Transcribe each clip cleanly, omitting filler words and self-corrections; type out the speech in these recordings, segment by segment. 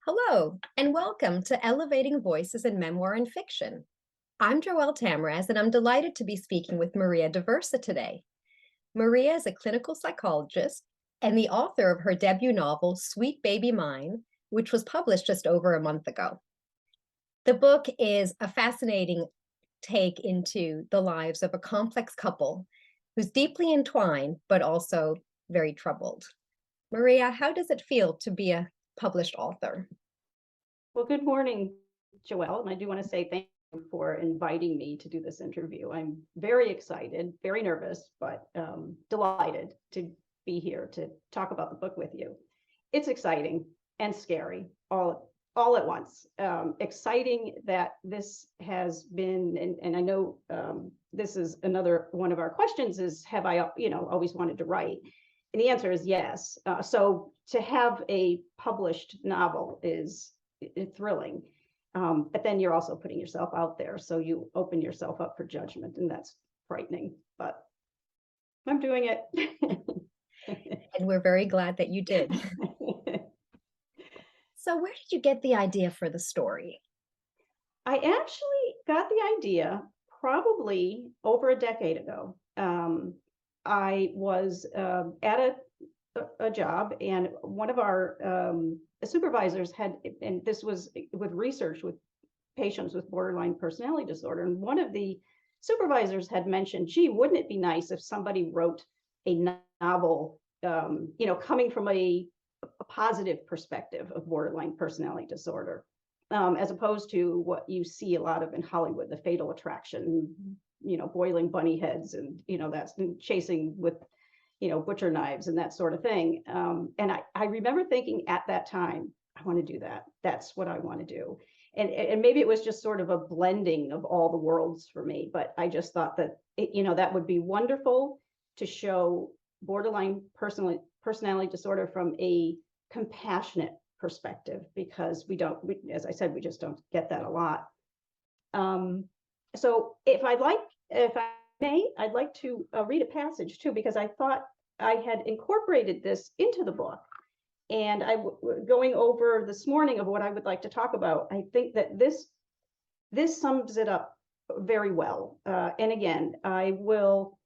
Hello, and welcome to Elevating Voices in Memoir and Fiction. I'm Joelle Tamraz, and I'm delighted to be speaking with Maria Daversa today. Maria is a clinical psychologist and the author of her debut novel, Sweet Baby Mine, which was published just over a month ago. The book is a fascinating take into the lives of a complex couple who's deeply entwined, but also very troubled. Maria, how does it feel to be a published author? Well, good morning, Joelle, and I do want to say thank you for inviting me to do this interview. I'm very excited, very nervous, but delighted to be here to talk about the book with you. It's exciting and scary all at once. Exciting that this has been, and I know this is another one of our questions is, have I, always wanted to write? And the answer is yes. So to have a published novel is thrilling. But then you're also putting yourself out there. So you open yourself up for judgment, and that's frightening, but I'm doing it. And we're very glad that you did. So where did you get the idea for the story? I actually got the idea probably over a decade ago. I was at a job, and one of our supervisors had, and this was with research with patients with borderline personality disorder, and one of the supervisors had mentioned, gee, wouldn't it be nice if somebody wrote a novel, coming from a positive perspective of borderline personality disorder, as opposed to what you see a lot of in Hollywood, the fatal attraction, boiling bunny heads, and that's chasing with butcher knives and that sort of thing. And I remember thinking at that time, I want to do that. That's what I want to do. And maybe it was just sort of a blending of all the worlds for me, but I just thought that, that would be wonderful to show borderline personality disorder from a compassionate perspective, because as I said, we just don't get that a lot. So if I may, I'd like to read a passage too, because I thought I had incorporated this into the book. And going over this morning of what I would like to talk about, I think that this sums it up very well. And again, I will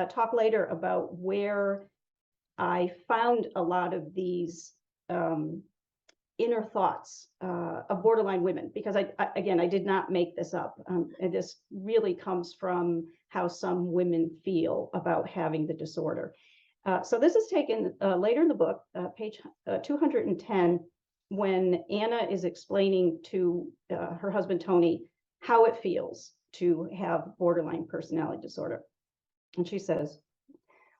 talk later about where I found a lot of these inner thoughts of borderline women, because I did not make this up. And this really comes from how some women feel about having the disorder. So this is taken later in the book, page 210, when Anna is explaining to her husband, Tony, how it feels to have borderline personality disorder. And she says,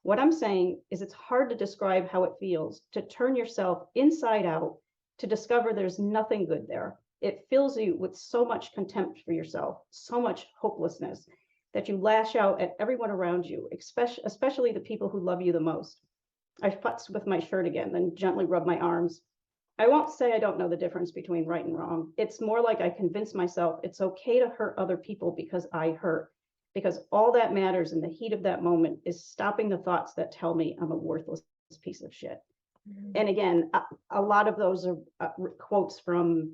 what I'm saying is it's hard to describe how it feels to turn yourself inside out, to discover there's nothing good there. It fills you with so much contempt for yourself, so much hopelessness, that you lash out at everyone around you, especially the people who love you the most. I futz with my shirt again, then gently rub my arms. I won't say I don't know the difference between right and wrong. It's more like I convince myself it's okay to hurt other people because I hurt, because all that matters in the heat of that moment is stopping the thoughts that tell me I'm a worthless piece of shit. And again, a lot of those are quotes from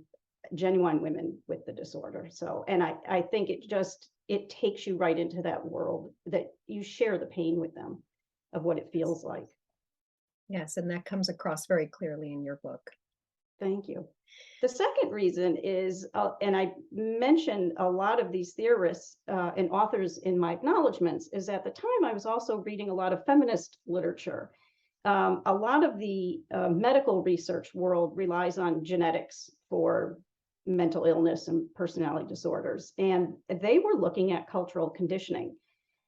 genuine women with the disorder. So, and I think it takes you right into that world, that you share the pain with them of what it feels like. Yes, and that comes across very clearly in your book. Thank you. The second reason is, and I mentioned a lot of these theorists and authors in my acknowledgments, is at the time I was also reading a lot of feminist literature. A lot of the medical research world relies on genetics for mental illness and personality disorders, and they were looking at cultural conditioning.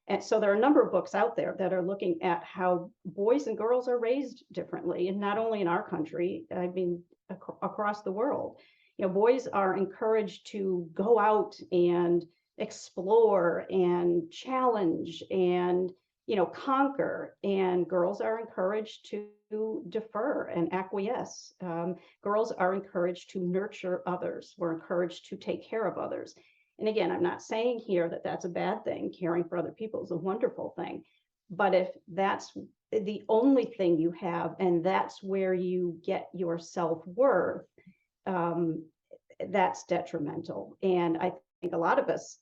And so there are a number of books out there that are looking at how boys and girls are raised differently, and not only in our country, I mean, across the world. Boys are encouraged to go out and explore and challenge and conquer, and girls are encouraged to defer and acquiesce. Girls are encouraged to nurture others. We're encouraged to take care of others. And again, I'm not saying here that that's a bad thing. Caring for other people is a wonderful thing. But if that's the only thing you have, and that's where you get your self-worth, that's detrimental. And I think a lot of us,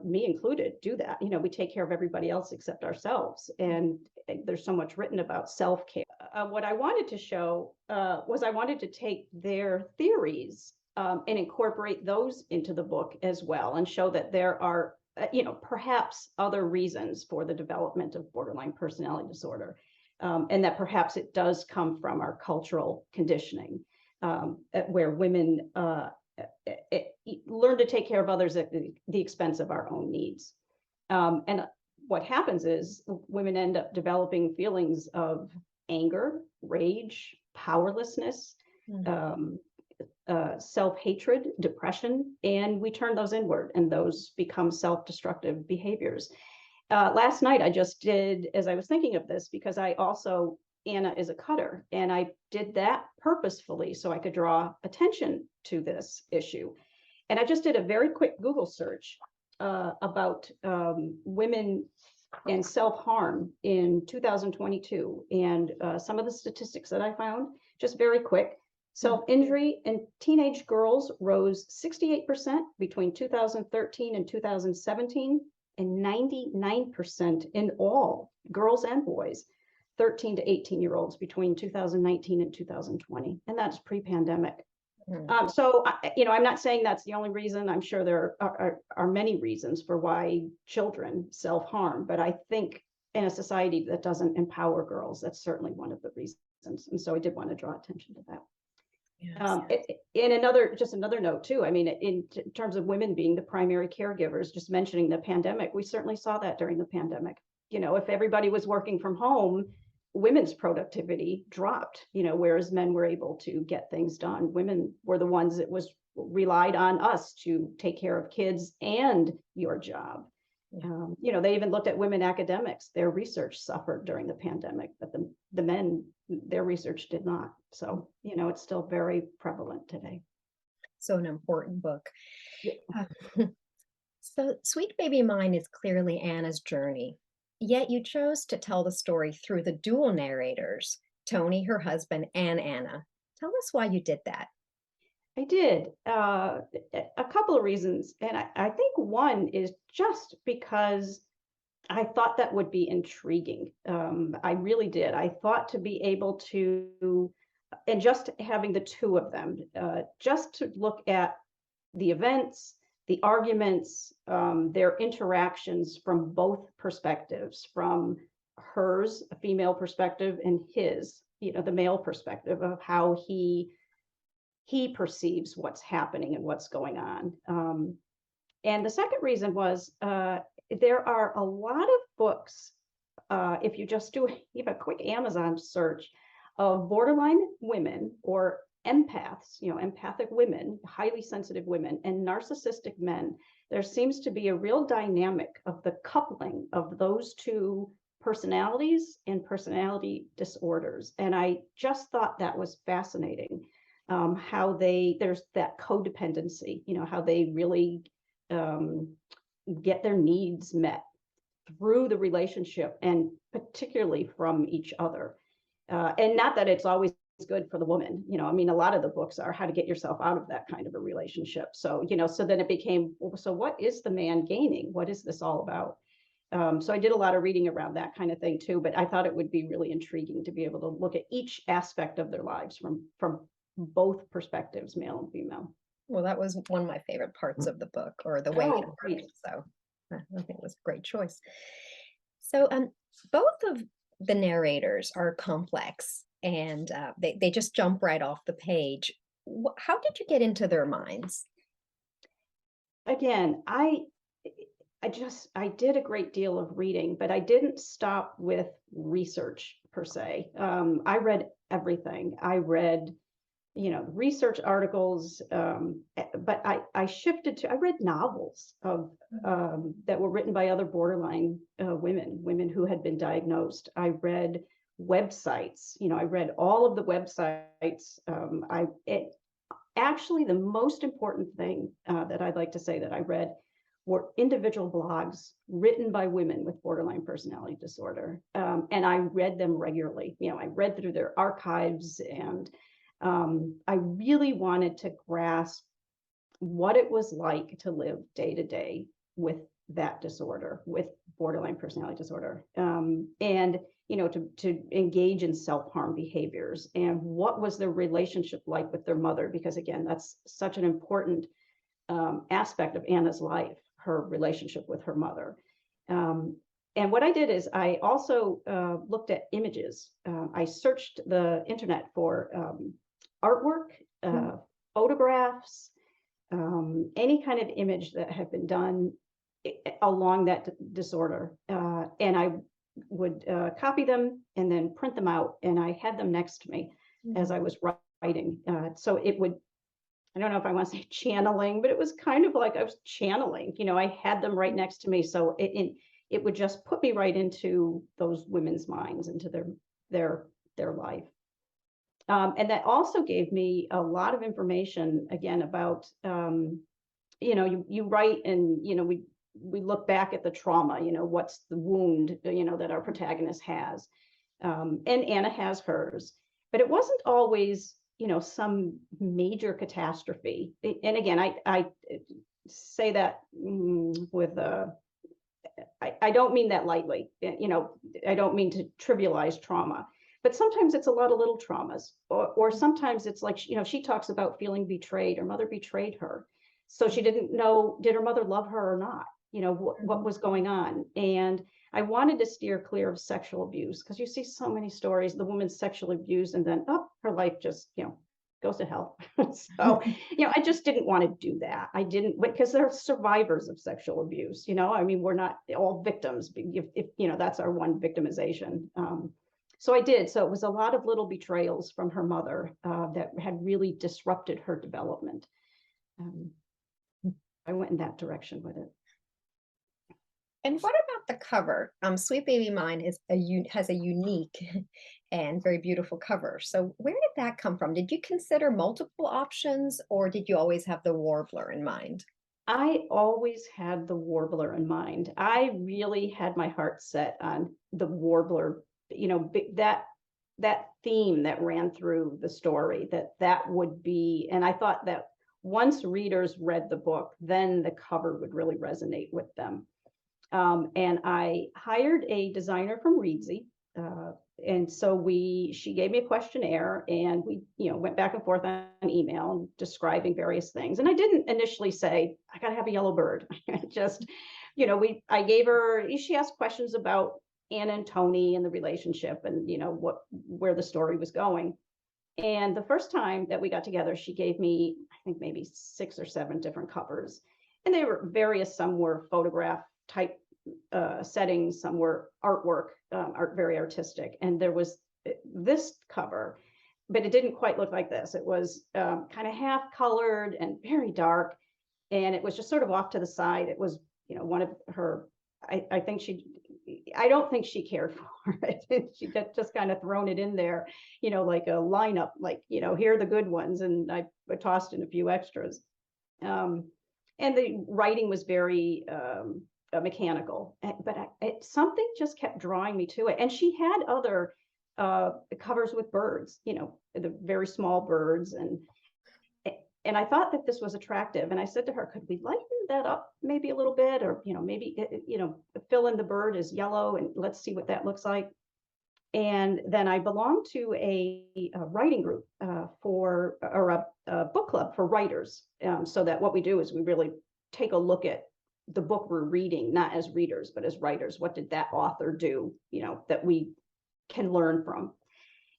me included, do that. We take care of everybody else except ourselves. And there's so much written about self-care. What I wanted to show was I wanted to take their theories and incorporate those into the book as well, and show that there are, perhaps other reasons for the development of borderline personality disorder, and that perhaps it does come from our cultural conditioning, where women learn to take care of others at the expense of our own needs. And what happens is women end up developing feelings of anger, rage, powerlessness, self-hatred, depression, and we turn those inward, and those become self-destructive behaviors. Last night, I just did, as I was thinking of this, because Anna is a cutter, and I did that purposefully so I could draw attention to this issue. And I just did a very quick Google search about women and self-harm in 2022. And some of the statistics that I found, just very quick. Self-injury in teenage girls rose 68% between 2013 and 2017, and 99% in all girls and boys, 13 to 18-year-olds between 2019 and 2020. And that's pre-pandemic. So, I'm not saying that's the only reason. I'm sure there are many reasons for why children self-harm, but I think in a society that doesn't empower girls, that's certainly one of the reasons. And so I did want to draw attention to that. Yes. In another note too, in terms of women being the primary caregivers, just mentioning the pandemic, we certainly saw that during the pandemic. If everybody was working from home, women's productivity dropped, whereas men were able to get things done. Women were the ones that relied on us to take care of kids and your job. They even looked at women academics. Their research suffered during the pandemic, but the men, their research did not. So, it's still very prevalent today. So an important book. Yeah. So Sweet Baby Mine is clearly Anna's journey, yet you chose to tell the story through the dual narrators, Tony, her husband, and Anna. Tell us why you did that. I did. A couple of reasons. And I think one is just because I thought that would be intriguing. I really did. I thought to be able to, and just having the two of them, just to look at the events, the arguments, their interactions from both perspectives, from hers, a female perspective, and his, the male perspective of how he perceives what's happening and what's going on. And the second reason was there are a lot of books, if you just do even a quick Amazon search, of borderline women or empaths, empathic women, highly sensitive women, and narcissistic men. There seems to be a real dynamic of the coupling of those two personalities and personality disorders. And I just thought that was fascinating. How there's that codependency, how they really get their needs met through the relationship, and particularly from each other. And not that it's always good for the woman, a lot of the books are how to get yourself out of that kind of a relationship. So, so then it became, so what is the man gaining? What is this all about? So I did a lot of reading around that kind of thing too, but I thought it would be really intriguing to be able to look at each aspect of their lives from both perspectives, male and female. Well, that was one of my favorite parts of the book, or the way it worked. So I think it was a great choice. So both of the narrators are complex, and they just jump right off the page. How did you get into their minds? Again, I did a great deal of reading, but I didn't stop with research per se. I read everything. I read, research articles, but I shifted to, I read novels of that were written by other borderline women who had been diagnosed. I read websites, I read all of the websites. Actually, the most important thing that I'd like to say that I read were individual blogs written by women with borderline personality disorder. And I read them regularly. I read through their archives, and I really wanted to grasp what it was like to live day to day with that disorder, with borderline personality disorder, and to engage in self-harm behaviors, and what was their relationship like with their mother, because again, that's such an important aspect of Anna's life, her relationship with her mother. And what I did is I also looked at images. I searched the internet for artwork, photographs, any kind of image that had been done along that disorder. And I would copy them and then print them out. And I had them next to me as I was writing. So it would, I don't know if I want to say channeling, but it was kind of like I was channeling. I had them right next to me. So it would just put me right into those women's minds, into their life. And that also gave me a lot of information, again, about, you write and, we look back at the trauma, what's the wound, that our protagonist has. And Anna has hers, but it wasn't always, some major catastrophe. And again, I say that with I don't mean that lightly. I don't mean to trivialize trauma, but sometimes it's a lot of little traumas, or sometimes it's like, she talks about feeling betrayed. Her mother betrayed her. So she didn't know, did her mother love her or not? What was going on? And I wanted to steer clear of sexual abuse, because you see so many stories, the woman's sexually abused and then, her life just, goes to hell. So, I just didn't want to do that. I didn't, because they're survivors of sexual abuse. I mean, we're not all victims, if that's our one victimization. So I did. So it was a lot of little betrayals from her mother that had really disrupted her development. I went in that direction with it. And what about the cover? Sweet Baby Mine has a unique and very beautiful cover. So where did that come from? Did you consider multiple options, or did you always have the warbler in mind? I always had the warbler in mind. I really had my heart set on the warbler, that theme that ran through the story, that would be, and I thought that once readers read the book, then the cover would really resonate with them. And I hired a designer from Reedsy. And so she gave me a questionnaire, and we, went back and forth on email describing various things. And I didn't initially say, I got to have a yellow bird. Just, I gave her, she asked questions about Anna and Tony and the relationship, and, where the story was going. And the first time that we got together, she gave me, I think, maybe 6 or 7 different covers. And they were various, some were photograph type settings, some were artwork, very artistic. And there was this cover, but it didn't quite look like this. It was kind of half colored and very dark. And it was just sort of off to the side. It was, one of her, I don't think she cared for it. She just kind of thrown it in there, like a lineup, like, here are the good ones. And I tossed in a few extras. And the writing was very mechanical, but something just kept drawing me to it. And she had other covers with birds, the very small birds. And I thought that this was attractive. And I said to her, could we lighten that up maybe a little bit, or, maybe, fill in the bird as yellow, and let's see what that looks like. And then I belong to a writing group or a book club for writers. So that what we do is we really take a look at the book we're reading, not as readers, but as writers. What did that author do, that we can learn from?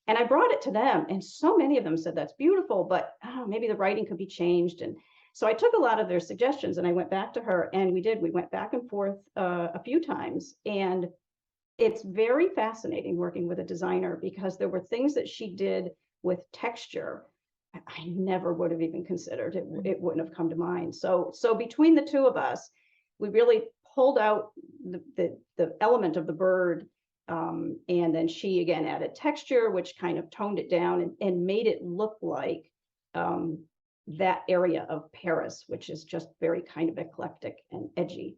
And I brought it to them, and so many of them said, that's beautiful, but maybe the writing could be changed. And so I took a lot of their suggestions, and I went back to her, and we went back and forth a few times. And it's very fascinating working with a designer, because there were things that she did with texture I never would have even considered. It wouldn't have come to mind. So between the two of us, we really pulled out the element of the bird, and then she again added texture, which kind of toned it down and made it look like that area of Paris, which is just very kind of eclectic and edgy.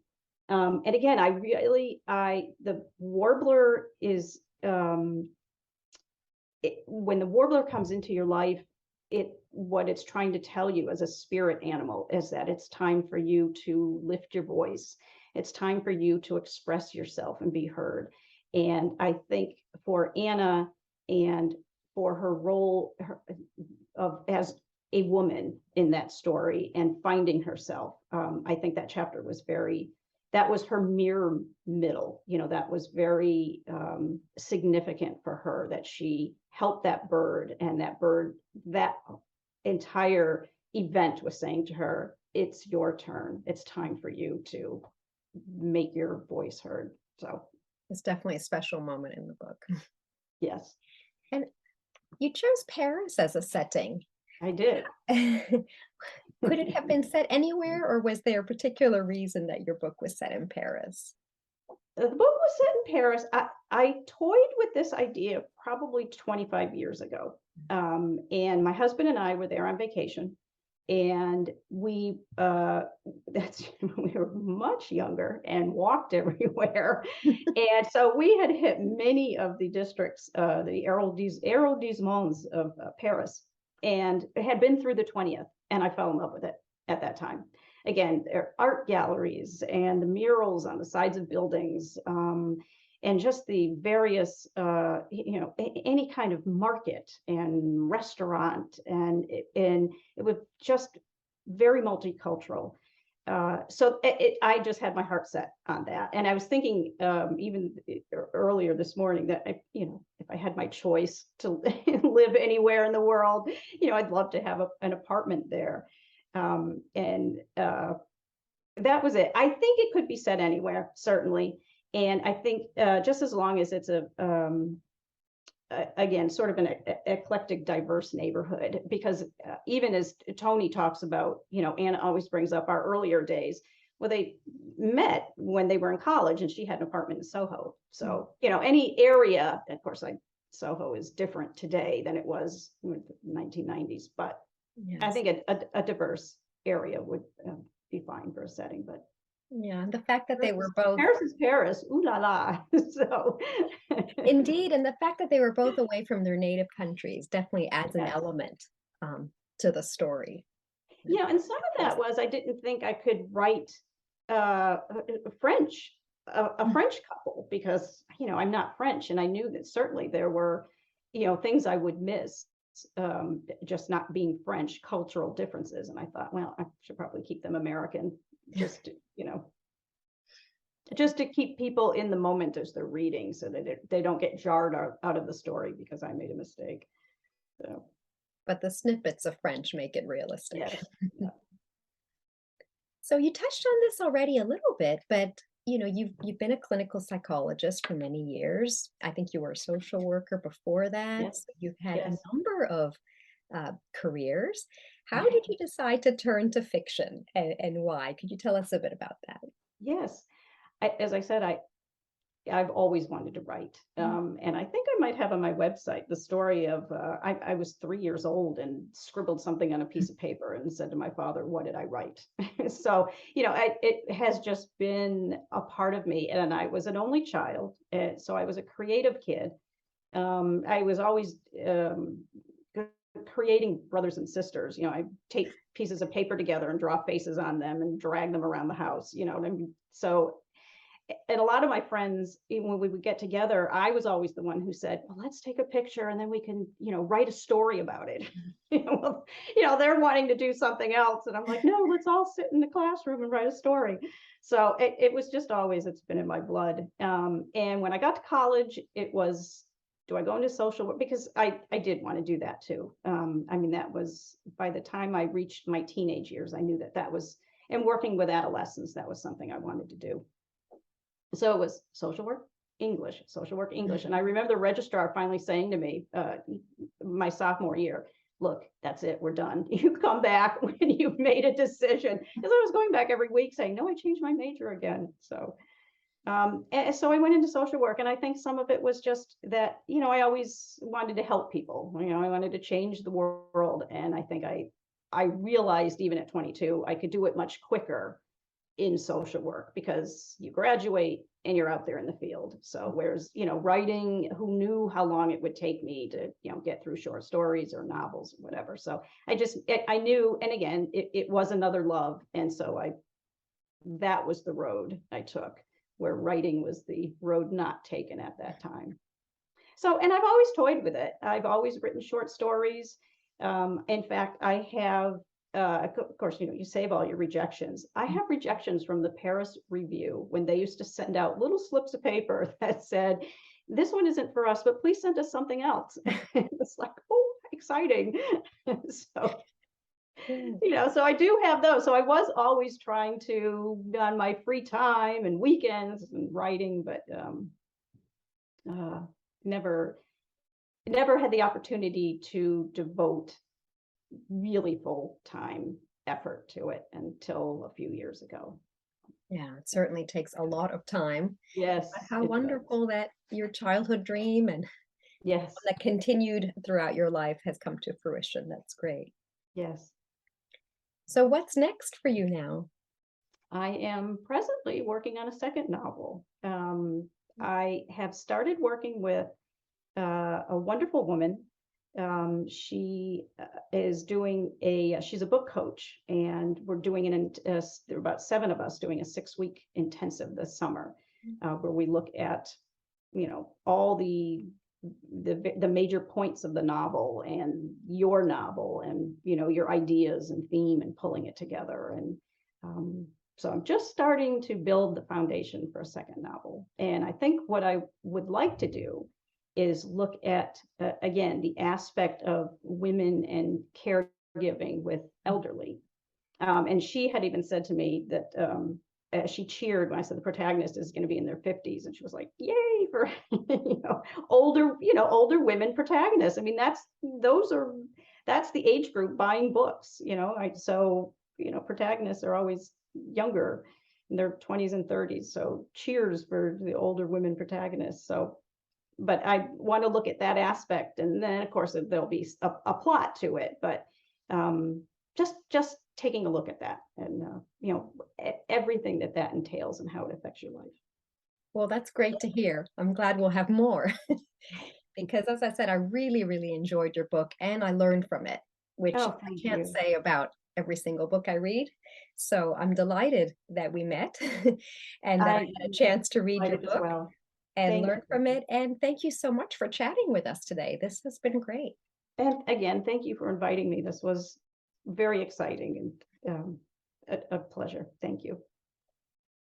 And again, the warbler is, when the warbler comes into your life, what it's trying to tell you as a spirit animal is that it's time for you to lift your voice. It's time for you to express yourself and be heard. And I think for Anna and for her role of as a woman in that story and finding herself, I think that chapter was that was her mirror middle. That was very significant for her, that she helped that bird, and that entire event was saying to her, it's your turn. It's time for you to make your voice heard. So It's definitely a special moment in the book. yes, And you chose Paris as a setting. I did. Could it have been set anywhere, or was there a particular reason that your book was set in Paris? The book was set in Paris. I toyed with this idea probably 25 years ago. And my husband and I were there on vacation, and we we were much younger and walked everywhere. And so we had hit many of the districts, the arrondissements of Paris, and had been through the 20th, and I fell in love with it at that time. Again, there are art galleries and the murals on the sides of buildings, and just the various, any kind of market and restaurant, and it was just very multicultural. So I just had my heart set on that, and I was thinking even earlier this morning that if I had my choice to live anywhere in the world, I'd love to have an apartment there. And that was it. I think it could be set anywhere, certainly. And I think just as long as it's again, sort of an eclectic, diverse neighborhood, because even as Tony talks about, Anna always brings up our earlier days. Well, they met when they were in college, and she had an apartment in Soho. So, any area, of course, Soho is different today than it was in the 1990s, but Yes. I think a diverse area would be fine for a setting. But Yeah, and the fact that they were both Paris is Paris, ooh la la. So indeed, and the fact that they were both away from their native countries definitely adds an yes. element to the story. And some of that was I didn't think I could write French, a French couple, because I'm not French, and I knew that certainly there were things I would miss, just not being French, cultural differences. And I thought, well, I should probably keep them American, just just to keep people in the moment as they're reading, so that they don't get jarred out of the story because I made a mistake. So, But the snippets of French make it realistic. yes. Yeah. So you touched on this already a little bit, but you've been a clinical psychologist for many years. I think you were a social worker before that. Yes. So you've had Yes. a number of careers. How did you decide to turn to fiction, and why? Could you tell us a bit about that? Yes. As I said, I've always wanted to write. And I think I might have on my website the story of I was 3 years old and scribbled something on a piece of paper and said to my father, "What did I write?" So, it has just been a part of me. And I was an only child. So I was a creative kid. I was always creating brothers and sisters. I tape pieces of paper together and draw faces on them and drag them around the house. I mean? So, and a lot of my friends, even when we would get together, I was always the one who said, "Well, let's take a picture and then we can, write a story about it." They're wanting to do something else, and I'm like, "No, let's all sit in the classroom and write a story." So it was just always, it's been in my blood. And when I got to college, it was, do I go into social work? Because I did want to do that too. I mean, that was by the time I reached my teenage years, I knew that was, and working with adolescents, that was something I wanted to do. So it was social work, English, social work, English. And I remember the registrar finally saying to me, my sophomore year, "Look, that's it, we're done. You come back when you've made a decision." Because I was going back every week saying, "No, I changed my major again." So, and so I went into social work, and I think some of it was just that, I always wanted to help people. I wanted to change the world. And I think I realized even at 22, I could do it much quicker in social work because you graduate and you're out there in the field. So whereas, writing, who knew how long it would take me to, get through short stories or novels or whatever. So I knew, and again, it was another love. And so that was the road I took, where writing was the road not taken at that time. So, and I've always toyed with it. I've always written short stories. In fact, I have, of course, you save all your rejections. I have rejections from the Paris Review when they used to send out little slips of paper that said, this one isn't for us, but please send us something else. It's like, oh, exciting. So, so I do have those. So I was always trying to, on my free time and weekends and writing, but never had the opportunity to devote really full-time effort to it until a few years ago. Yeah, it certainly takes a lot of time. Yes, But how it does. wonderful that your childhood dream and Yes, that continued throughout your life has come to fruition. That's great. yes. So what's next for you now? I am presently working on a second novel. I have started working with a wonderful woman. She is doing she's a book coach, and we're doing there are about 7 of us doing a 6-week intensive this summer, where we look at, all the major points of the novel and your novel and, your ideas and theme and pulling it together. And so I'm just starting to build the foundation for a second novel. And I think what I would like to do is look at, again, the aspect of women and caregiving with elderly. And she had even said to me that she cheered when I said the protagonist is going to be in their 50s, and she was like, "Yay for older women protagonists." I mean, that's the age group buying books. Protagonists are always younger in their 20s and 30s. So cheers for the older women protagonists. So, but I want to look at that aspect, and then of course there'll be a plot to it, but just taking a look at that and everything that entails and how it affects your life. Well, that's great to hear. I'm glad we'll have more because, as I said, I really, really enjoyed your book and I learned from it, which Oh, I thank can't you. say about every single book I read. So I'm delighted that we met and that I I had a chance to read your did as book well. and Thank learn you. from it. And thank you so much for chatting with us today. This has been great. And again, thank you for inviting me. This was very exciting and a pleasure. Thank you.